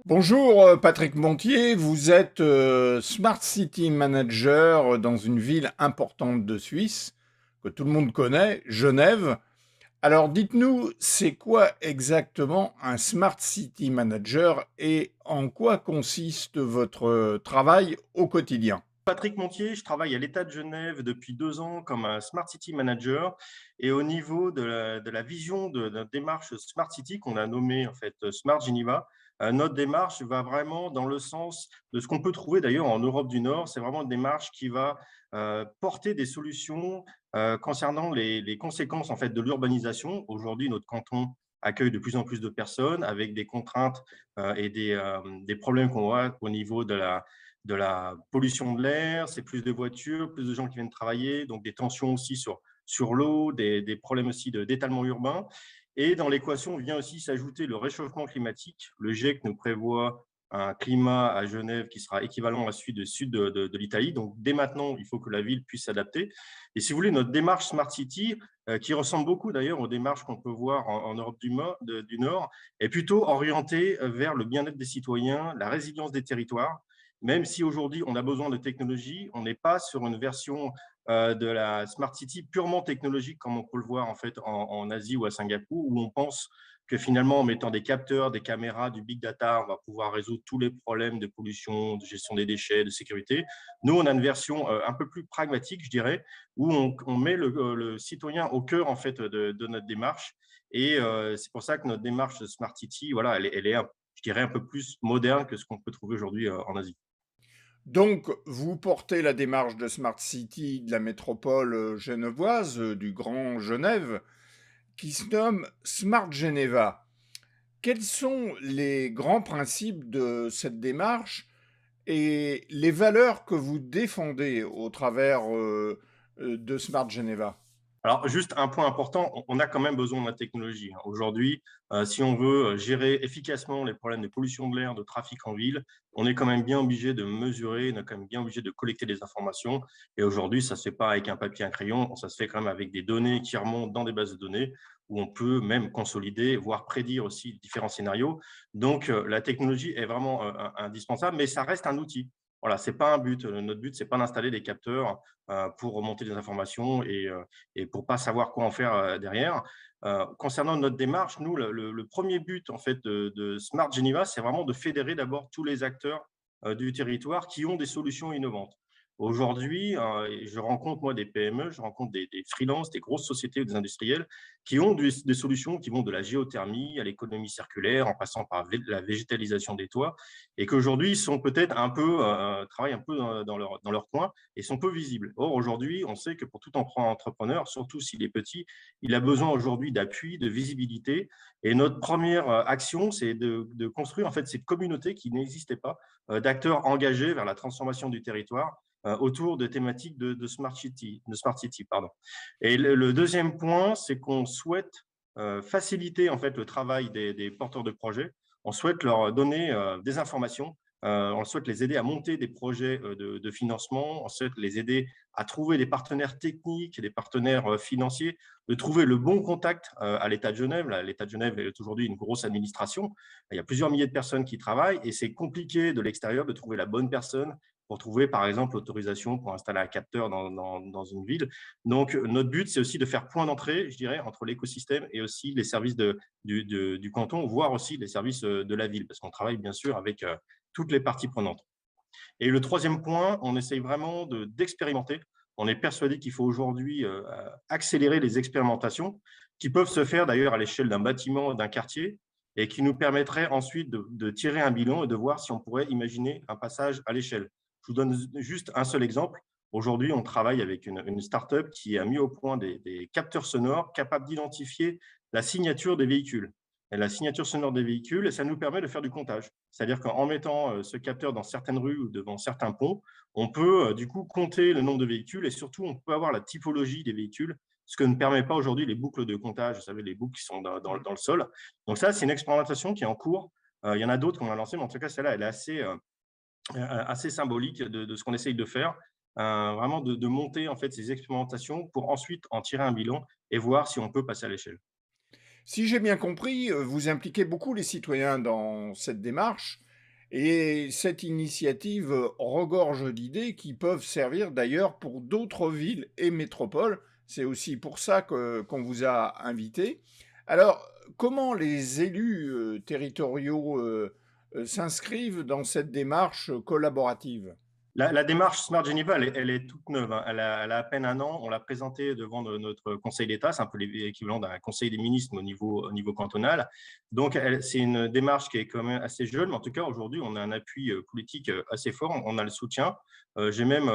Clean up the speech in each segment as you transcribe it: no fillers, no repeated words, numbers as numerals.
Bonjour Patrick Montier, vous êtes Smart City Manager dans une ville importante de Suisse que tout le monde connaît, Genève. Alors dites-nous, c'est quoi exactement un Smart City Manager et en quoi consiste votre travail au quotidien? Patrick Montier, je travaille à l'État de Genève depuis 2 ans comme un Smart City Manager et au niveau de la vision de notre démarche Smart City qu'on a nommée en fait Smart Geneva, notre démarche va vraiment dans le sens de ce qu'on peut trouver d'ailleurs en Europe du Nord. C'est vraiment une démarche qui va porter des solutions concernant les conséquences en fait de l'urbanisation. Aujourd'hui, notre canton accueille de plus en plus de personnes avec des contraintes et des problèmes qu'on voit au niveau de la pollution de l'air, c'est plus de voitures, plus de gens qui viennent travailler, donc des tensions aussi sur l'eau, des problèmes aussi d'étalement urbain. Et dans l'équation vient aussi s'ajouter le réchauffement climatique. Le GIEC nous prévoit un climat à Genève qui sera équivalent à celui du sud de l'Italie. Donc, dès maintenant, il faut que la ville puisse s'adapter. Et si vous voulez, notre démarche Smart City, qui ressemble beaucoup d'ailleurs aux démarches qu'on peut voir en Europe du Nord, est plutôt orientée vers le bien-être des citoyens, la résilience des territoires. Même si aujourd'hui on a besoin de technologie, on n'est pas sur une version de la Smart City purement technologique comme on peut le voir en fait en Asie ou à Singapour, où on pense que finalement en mettant des capteurs, des caméras, du big data, on va pouvoir résoudre tous les problèmes de pollution, de gestion des déchets, de sécurité. Nous, on a une version un peu plus pragmatique, je dirais, où on met le citoyen au cœur en fait de notre démarche. Et c'est pour ça que notre démarche Smart City, voilà, elle est je dirais un peu plus moderne que ce qu'on peut trouver aujourd'hui en Asie. Donc, vous portez la démarche de Smart City de la métropole genevoise, du Grand Genève, qui se nomme Smart Geneva. Quels sont les grands principes de cette démarche et les valeurs que vous défendez au travers de Smart Geneva? Alors, juste un point important, on a quand même besoin de la technologie, hein. Aujourd'hui, si on veut gérer efficacement les problèmes de pollution de l'air, de trafic en ville, on est quand même bien obligé de mesurer, on est quand même bien obligé de collecter des informations. Et aujourd'hui, ça ne se fait pas avec un papier et un crayon, ça se fait quand même avec des données qui remontent dans des bases de données où on peut même consolider, voire prédire aussi différents scénarios. Donc, la technologie est vraiment indispensable, mais ça reste un outil. Voilà, c'est pas un but. Notre but, c'est pas d'installer des capteurs pour remonter des informations et pour pas savoir quoi en faire derrière. Concernant notre démarche, nous, le premier but en fait de Smart Geneva, c'est vraiment de fédérer d'abord tous les acteurs du territoire qui ont des solutions innovantes. Aujourd'hui, je rencontre moi des PME, je rencontre des freelances, des grosses sociétés ou des industriels qui ont des solutions qui vont de la géothermie à l'économie circulaire, en passant par la végétalisation des toits, et qu'aujourd'hui sont peut-être un peu travaillent un peu dans leur coin et sont peu visibles. Or, aujourd'hui, on sait que pour tout entrepreneur, surtout s'il est petit, il a besoin aujourd'hui d'appui, de visibilité. Et notre première action, c'est de construire en fait cette communauté qui n'existait pas, d'acteurs engagés vers la transformation du territoire autour de thématiques de Smart City, pardon. Et le deuxième point, c'est qu'on souhaite faciliter en fait le travail des porteurs de projets. On souhaite leur donner des informations, on souhaite les aider à monter des projets de financement, on souhaite les aider à trouver des partenaires techniques, des partenaires financiers, de trouver le bon contact à l'État de Genève. L'État de Genève est aujourd'hui une grosse administration. Il y a plusieurs milliers de personnes qui travaillent et c'est compliqué de l'extérieur de trouver la bonne personne pour trouver, par exemple, l'autorisation pour installer un capteur dans une ville. Donc, notre but, c'est aussi de faire point d'entrée, je dirais, entre l'écosystème et aussi les services du canton, voire aussi les services de la ville, parce qu'on travaille bien sûr avec toutes les parties prenantes. Et le troisième point, on essaye vraiment d'expérimenter. On est persuadé qu'il faut aujourd'hui accélérer les expérimentations qui peuvent se faire d'ailleurs à l'échelle d'un bâtiment, d'un quartier, et qui nous permettraient ensuite de tirer un bilan et de voir si on pourrait imaginer un passage à l'échelle. Je vous donne juste un seul exemple. Aujourd'hui, on travaille avec une start-up qui a mis au point des capteurs sonores capables d'identifier la signature des véhicules. Et la signature sonore des véhicules, et ça nous permet de faire du comptage. C'est-à-dire qu'en mettant ce capteur dans certaines rues ou devant certains ponts, on peut du coup compter le nombre de véhicules et surtout on peut avoir la typologie des véhicules, ce que ne permet pas aujourd'hui les boucles de comptage, vous savez, les boucles qui sont dans le sol. Donc ça, c'est une expérimentation qui est en cours. Il y en a d'autres qu'on a lancées, mais en tout cas, celle-là, elle est assez symbolique de ce qu'on essaye de faire, vraiment de monter en fait ces expérimentations pour ensuite en tirer un bilan et voir si on peut passer à l'échelle. Si j'ai bien compris, vous impliquez beaucoup les citoyens dans cette démarche Et cette initiative regorge d'idées qui peuvent servir d'ailleurs pour d'autres villes et métropoles. C'est aussi pour ça qu'on vous a invité. Alors, comment les élus territoriaux s'inscrivent dans cette démarche collaborative? La démarche Smart Geneva, elle est toute neuve, hein. Elle a à peine un an. On l'a présentée devant notre Conseil d'État. C'est un peu l'équivalent d'un Conseil des ministres mais au niveau cantonal. Donc, c'est une démarche qui est quand même assez jeune. Mais en tout cas, aujourd'hui, on a un appui politique assez fort. On a le soutien. J'ai même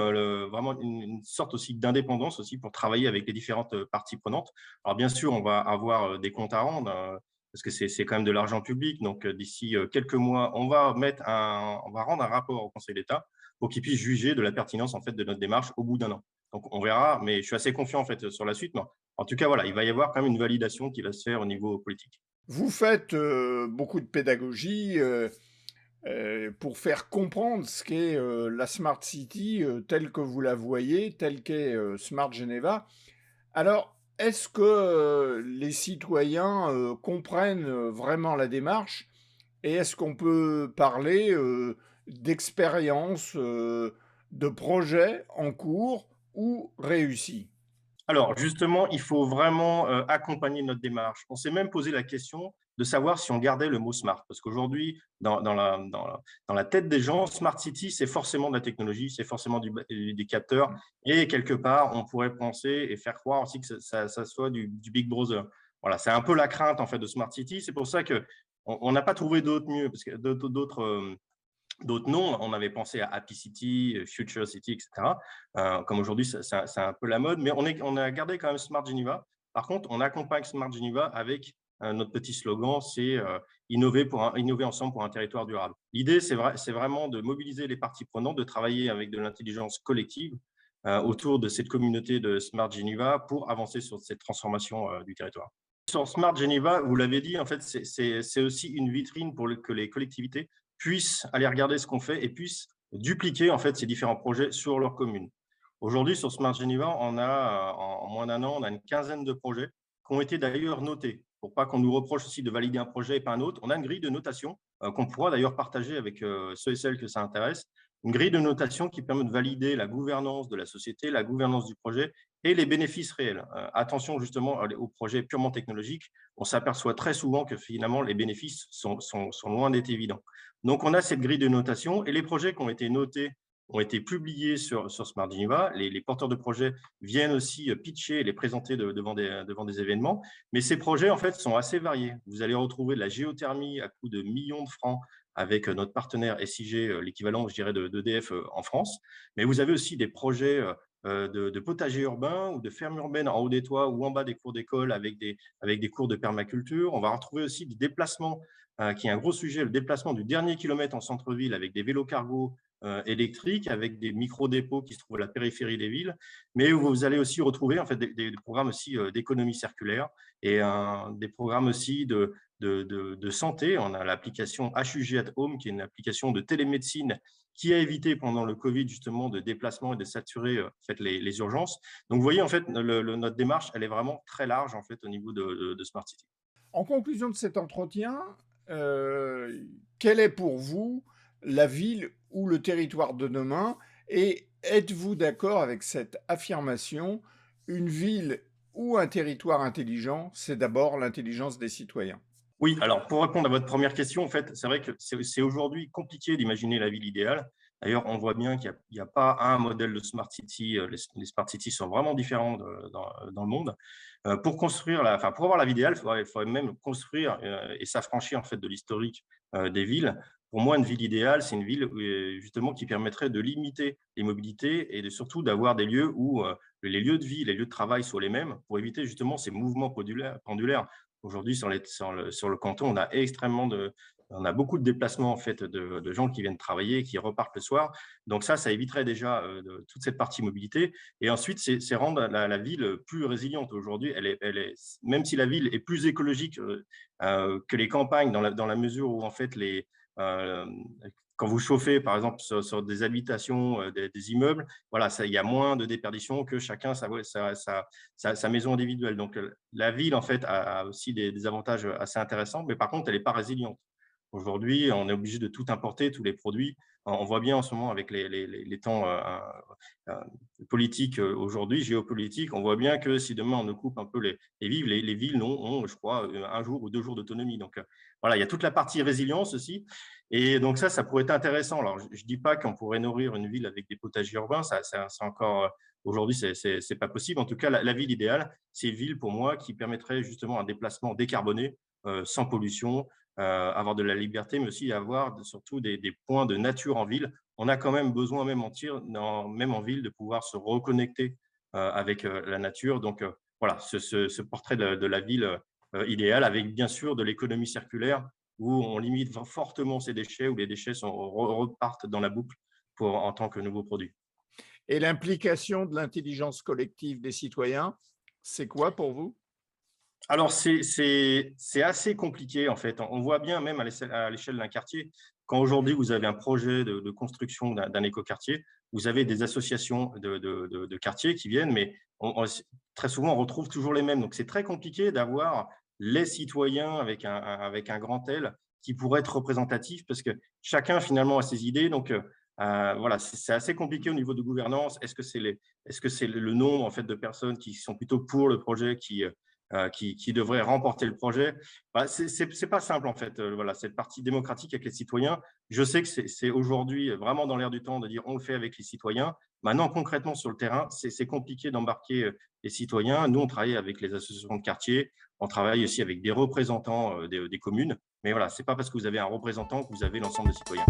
vraiment une sorte aussi d'indépendance aussi pour travailler avec les différentes parties prenantes. Alors, bien sûr, on va avoir des comptes à rendre. Parce que c'est quand même de l'argent public. Donc, d'ici quelques mois, on va rendre un rapport au Conseil d'État pour qu'ils puissent juger de la pertinence en fait de notre démarche au bout d'un an. Donc on verra, mais je suis assez confiant en fait sur la suite. Mais en tout cas, voilà, il va y avoir quand même une validation qui va se faire au niveau politique. Vous faites beaucoup de pédagogie pour faire comprendre ce qu'est la Smart City telle que vous la voyez, telle qu'est Smart Geneva. Alors, est-ce que les citoyens comprennent vraiment la démarche et est-ce qu'on peut parler d'expériences, de projets en cours ou réussis? Alors justement, il faut vraiment accompagner notre démarche. On s'est même posé la question de savoir si on gardait le mot smart, parce qu'aujourd'hui, dans la tête des gens, smart city, c'est forcément de la technologie, c'est forcément des capteurs, et quelque part, on pourrait penser et faire croire aussi que ça soit du Big Brother. Voilà, c'est un peu la crainte en fait de smart city. C'est pour ça que on n'a pas trouvé d'autres mieux, parce que d'autres noms. On avait pensé à Happy City, Future City, etc. Comme aujourd'hui, c'est un peu la mode, mais on a gardé quand même Smart Geneva. Par contre, on accompagne Smart Geneva avec notre petit slogan, c'est innover ensemble pour un territoire durable. L'idée, c'est vraiment de mobiliser les parties prenantes, de travailler avec de l'intelligence collective autour de cette communauté de Smart Geneva pour avancer sur cette transformation du territoire. Sur Smart Geneva, vous l'avez dit, en fait, c'est aussi une vitrine pour que les collectivités puissent aller regarder ce qu'on fait et puissent dupliquer en fait ces différents projets sur leur commune. Aujourd'hui, sur Smart Geneva, on a en moins d'un an, on a une quinzaine de projets qui ont été d'ailleurs notés pour pas qu'on nous reproche aussi de valider un projet et pas un autre. On a une grille de notation qu'on pourra d'ailleurs partager avec ceux et celles que ça intéresse. Une grille de notation qui permet de valider la gouvernance de la société, la gouvernance du projet et les bénéfices réels. Attention justement aux projets purement technologiques. On s'aperçoit très souvent que finalement les bénéfices sont loin d'être évidents. Donc, on a cette grille de notation et les projets qui ont été notés ont été publiés sur Smart Geneva. Les porteurs de projets viennent aussi pitcher et les présenter devant des événements. Mais ces projets, en fait, sont assez variés. Vous allez retrouver de la géothermie à coût de millions de francs avec notre partenaire SIG, l'équivalent, je dirais, d'EDF en France. Mais vous avez aussi des projets de potager urbain ou de ferme urbaine en haut des toits ou en bas des cours d'école avec des cours de permaculture. On va retrouver aussi des déplacements qui est un gros sujet, le déplacement du dernier kilomètre en centre-ville avec des vélos cargo électriques, avec des micro-dépôts qui se trouvent à la périphérie des villes, mais vous allez aussi retrouver en fait des programmes aussi d'économie circulaire et des programmes aussi de santé. On a l'application HUG at Home, qui est une application de télémédecine qui a évité pendant le Covid justement de déplacements et de saturer en fait, les urgences. Donc vous voyez, en fait, notre démarche, elle est vraiment très large en fait, au niveau de Smart City. En conclusion de cet entretien, quelle est pour vous la ville ou le territoire de demain? Et êtes-vous d'accord avec cette affirmation? Une ville ou un territoire intelligent, c'est d'abord l'intelligence des citoyens. Oui, alors pour répondre à votre première question, en fait, c'est vrai que c'est aujourd'hui compliqué d'imaginer la ville idéale. D'ailleurs, on voit bien qu'il n'y a pas un modèle de smart city. Les smart cities sont vraiment différents dans le monde. Pour avoir la ville idéale, il faudrait même construire et s'affranchir en fait de l'historique des villes. Pour moi, une ville idéale, c'est une ville justement qui permettrait de limiter les mobilités et surtout d'avoir des lieux où les lieux de vie, les lieux de travail soient les mêmes pour éviter justement ces mouvements pendulaires. Aujourd'hui, sur le canton, on a beaucoup de déplacements en fait de gens qui viennent travailler, qui repartent le soir. Donc ça éviterait déjà toute cette partie mobilité. Et ensuite, c'est rendre la ville plus résiliente. Aujourd'hui, même si la ville est plus écologique que les campagnes, dans la mesure où en fait euh, quand vous chauffez, par exemple, sur des habitations, des immeubles, voilà, il y a moins de déperdition que chacun sa maison individuelle. Donc, la ville, en fait, a aussi des avantages assez intéressants, mais par contre, elle n'est pas résiliente. Aujourd'hui, on est obligé de tout importer, tous les produits. On voit bien en ce moment avec les temps euh, politiques aujourd'hui, géopolitiques, on voit bien que si demain on nous coupe un peu les villes ont, je crois, un jour ou 2 jours d'autonomie. Donc voilà, il y a toute la partie résilience aussi. Et donc ça pourrait être intéressant. Alors, je ne dis pas qu'on pourrait nourrir une ville avec des potagers urbains, c'est encore, aujourd'hui, c'est pas possible. En tout cas, la ville idéale, c'est une ville pour moi qui permettrait justement un déplacement décarboné, sans pollution, avoir de la liberté, mais aussi avoir surtout des points de nature en ville. On a quand même besoin, même en ville, de pouvoir se reconnecter avec la nature. Donc voilà, ce portrait de la ville idéale, avec bien sûr de l'économie circulaire, où on limite fortement ces déchets, où les déchets repartent dans la boucle en tant que nouveaux produits. Et l'implication de l'intelligence collective des citoyens, c'est quoi pour vous? Alors, c'est assez compliqué, en fait. On voit bien, même à l'échelle d'un quartier, quand aujourd'hui vous avez un projet de construction d'un écoquartier, vous avez des associations de quartiers qui viennent, mais très souvent, on retrouve toujours les mêmes. Donc, c'est très compliqué d'avoir les citoyens avec un grand L qui pourraient être représentatifs parce que chacun, finalement, a ses idées. Donc, voilà, c'est assez compliqué au niveau de gouvernance. Est-ce que c'est le nombre, en fait, de personnes qui sont plutôt pour le projet qui devrait remporter le projet. Bah, c'est pas simple en fait. Voilà, cette partie démocratique avec les citoyens. Je sais que c'est aujourd'hui vraiment dans l'air du temps de dire on le fait avec les citoyens. Maintenant, concrètement sur le terrain, c'est compliqué d'embarquer les citoyens. Nous, on travaille avec les associations de quartier. On travaille aussi avec des représentants des communes. Mais voilà, c'est pas parce que vous avez un représentant que vous avez l'ensemble des citoyens.